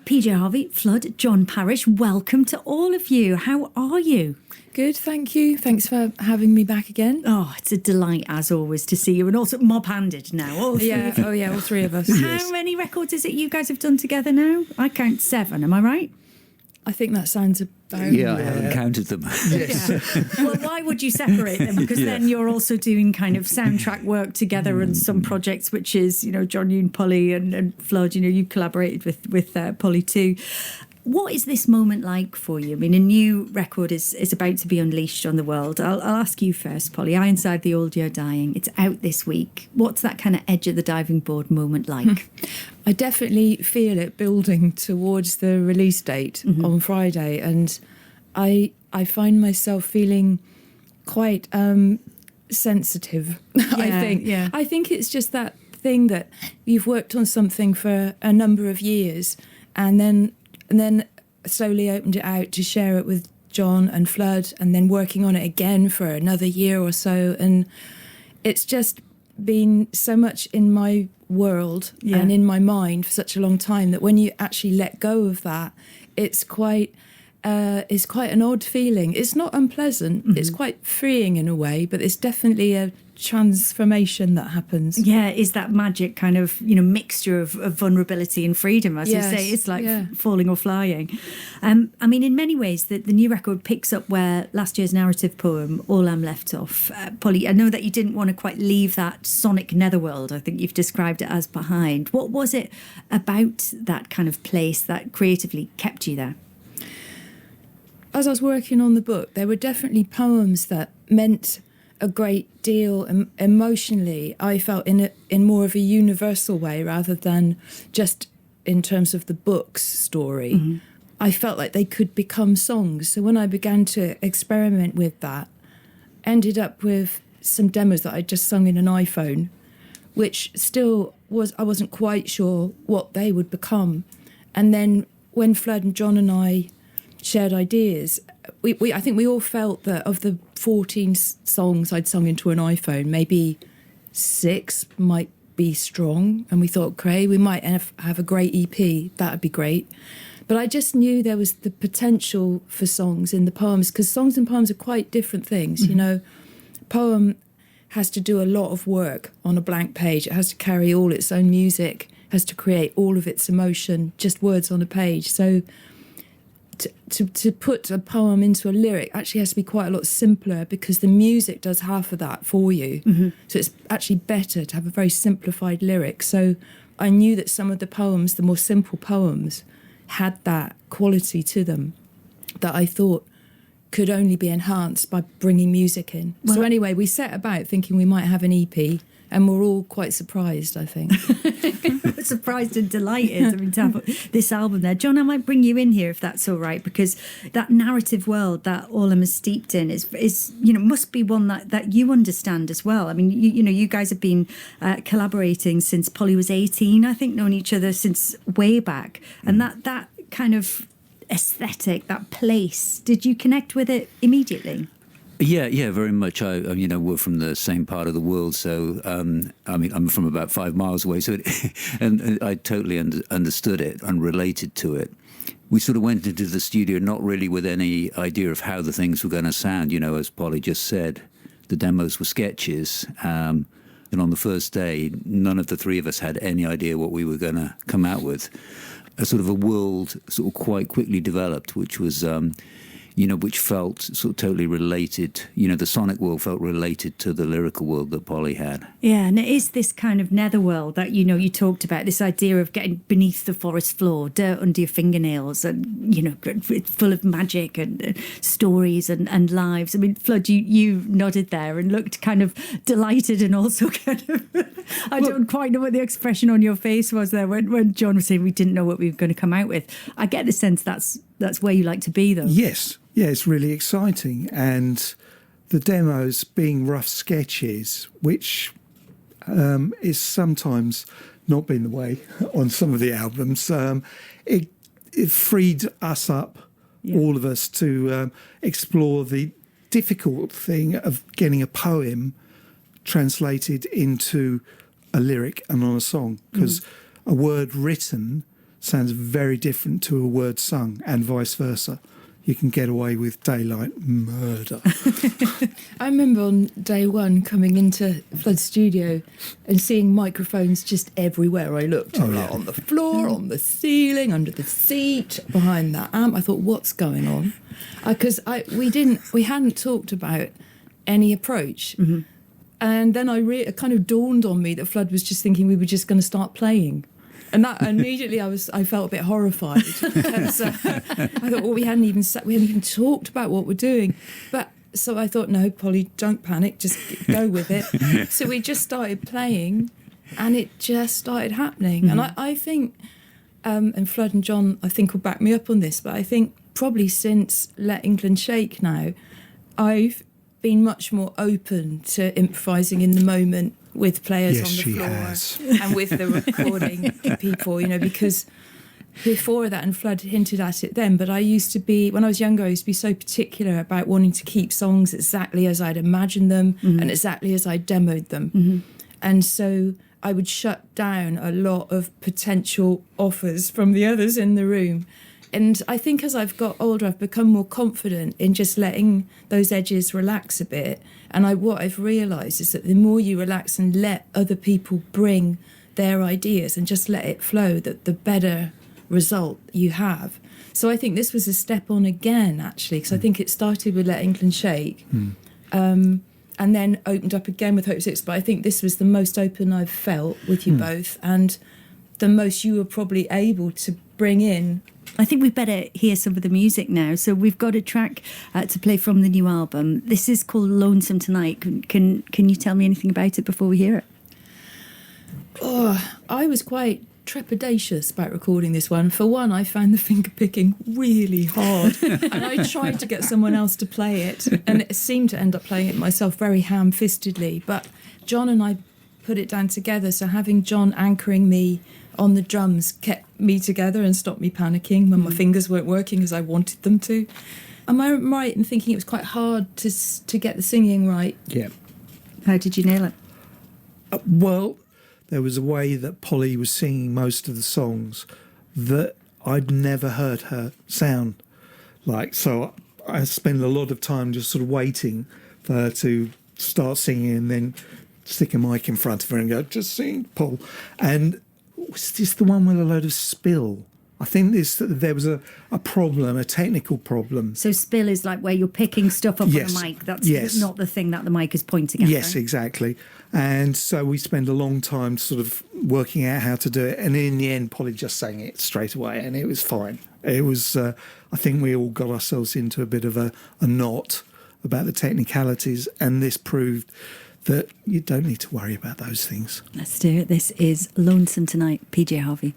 PJ Harvey, Flood, John Parish, welcome to all of you. How are you? Good, thank you. Thanks for having me back again. Oh, it's a delight, as always, to see you. And also mob-handed now. All three of you. All three of us. Yes. How many records is it you guys have done together now? I count 7, am I right? I think that sounds about... Yeah, I haven't counted them. Yes. Well, why would you separate them? Because then you're also doing kind of soundtrack work together and some projects, which is, John, you and Polly and Flood, you collaborated with Polly too. What is this moment like for you? I mean, a new record is about to be unleashed on the world. I'll ask you first, Polly. Ironside, The Old Year Dying. It's out this week. What's that kind of edge of the diving board moment like? I definitely feel it building towards the release date on Friday. And I find myself feeling quite sensitive, I think. Yeah. I think it's just that thing that you've worked on something for a number of years and then slowly opened it out to share it with John and Flood, and then working on it again for another year or so. And it's just been so much in my world and in my mind for such a long time that when you actually let go of that, it's quite an odd feeling. It's not unpleasant. It's quite freeing in a way, but it's definitely a transformation that happens. Yeah, is that magic kind of mixture of vulnerability and freedom, as you say. It's like falling or flying. I mean, in many ways the new record picks up where last year's narrative poem Orlam left off. Polly, I know that you didn't want to quite leave that sonic netherworld, I think you've described it as, behind. What was it about that kind of place that creatively kept you there? As I was working on the book, there were definitely poems that meant a great deal emotionally. I felt in more of a universal way rather than just in terms of the book's story. I felt like they could become songs. So when I began to experiment with that, ended up with some demos that I just sung in an iPhone, which still I wasn't quite sure what they would become. And then when Flood and John and I shared ideas, I think we all felt that of the 14 songs I'd sung into an iPhone, maybe 6 might be strong. And we thought, great, we might have a great EP. That would be great. But I just knew there was the potential for songs in the poems, because songs and poems are quite different things. Poem has to do a lot of work on a blank page. It has to carry all its own music, has to create all of its emotion, just words on a page. So to put a poem into a lyric actually has to be quite a lot simpler, because the music does half of that for you. So it's actually better to have a very simplified lyric. So I knew that some of the poems, the more simple poems, had that quality to them that I thought could only be enhanced by bringing music in. Well, so anyway, we set about thinking we might have an EP, and we're all quite surprised, I think. Surprised and delighted. I mean, to have this album there. John, I might bring you in here if that's all right, because that narrative world that Orlam is steeped in is must be one that you understand as well. I mean, you guys have been collaborating since Polly was 18, I think, known each other since way back. And that kind of aesthetic, that place, did you connect with it immediately? Yeah, very much. We're from the same part of the world, so I'm from about 5 miles away, so and I totally understood it and related to it. We sort of went into the studio not really with any idea of how the things were going to sound. As Polly just said, the demos were sketches, and on the first day, none of the three of us had any idea what we were going to come out with. A sort of a world sort of quite quickly developed, which was which felt sort of totally related. The sonic world felt related to the lyrical world that Polly had. Yeah, and it is this kind of netherworld that, you talked about, this idea of getting beneath the forest floor, dirt under your fingernails, and, it's full of magic and stories and lives. I mean, Flood, you nodded there and looked kind of delighted, and also kind of, I don't quite know what the expression on your face was there when John was saying we didn't know what we were going to come out with. I get the sense that's where you like to be, though. Yes. Yeah, it's really exciting. And the demos being rough sketches, which is sometimes not been the way on some of the albums, it freed us up, all of us, to explore the difficult thing of getting a poem translated into a lyric and on a song. Because a word written sounds very different to a word sung, and vice versa. You can get away with daylight murder. I remember on day one coming into Flood Studio and seeing microphones just everywhere I looked. Like on the floor, on the ceiling, under the seat, behind that amp. I thought, what's going on? Because we hadn't talked about any approach. Mm-hmm. And then it kind of dawned on me that Flood was just thinking we were just going to start playing. And that immediately I felt a bit horrified because I thought, well, we hadn't even talked about what we're doing. But so I thought, no, Polly, don't panic, just go with it. So we just started playing, and it just started happening. Mm-hmm. And I think, and Flood and John, I think will back me up on this, but I think probably since Let England Shake now, I've been much more open to improvising in the moment with players on the floor and with the recording people, because before that, and Flood hinted at it then, but when I was younger, I used to be so particular about wanting to keep songs exactly as I'd imagined them and exactly as I demoed them. Mm-hmm. And so I would shut down a lot of potential offers from the others in the room. And I think as I've got older, I've become more confident in just letting those edges relax a bit. And what I've realised is that the more you relax and let other people bring their ideas and just let it flow, that the better result you have. So I think this was a step on again, actually, because I think it started with Let England Shake and then opened up again with Hope 6. But I think this was the most open I've felt with you both, and the most you were probably able to bring in. I think we better hear some of the music now. So we've got a track to play from the new album. This is called Lonesome Tonight. Can you tell me anything about it before we hear it? Oh, I was quite trepidatious about recording this one. For one, I found the finger picking really hard, and I tried to get someone else to play it, and it seemed to end up playing it myself very ham-fistedly. But John and I put it down together, so having John anchoring me on the drums kept me together and stopped me panicking when my fingers weren't working as I wanted them to. Am I right in thinking it was quite hard to get the singing right? Yeah. How did you nail it? Well, there was a way that Polly was singing most of the songs that I'd never heard her sound like. So I spent a lot of time just sort of waiting for her to start singing and then stick a mic in front of her and go, just sing, Paul. And was this the one with a load of spill? I think there was a problem, a technical problem. So spill is like where you're picking stuff up on a mic. That's not the thing that the mic is pointing at. Yes, right? Exactly. And so we spent a long time sort of working out how to do it. And in the end, Polly just sang it straight away, and it was fine. It was, I think we all got ourselves into a bit of a knot about the technicalities, and this proved that you don't need to worry about those things. Let's do it. This is Lonesome Tonight, PJ Harvey.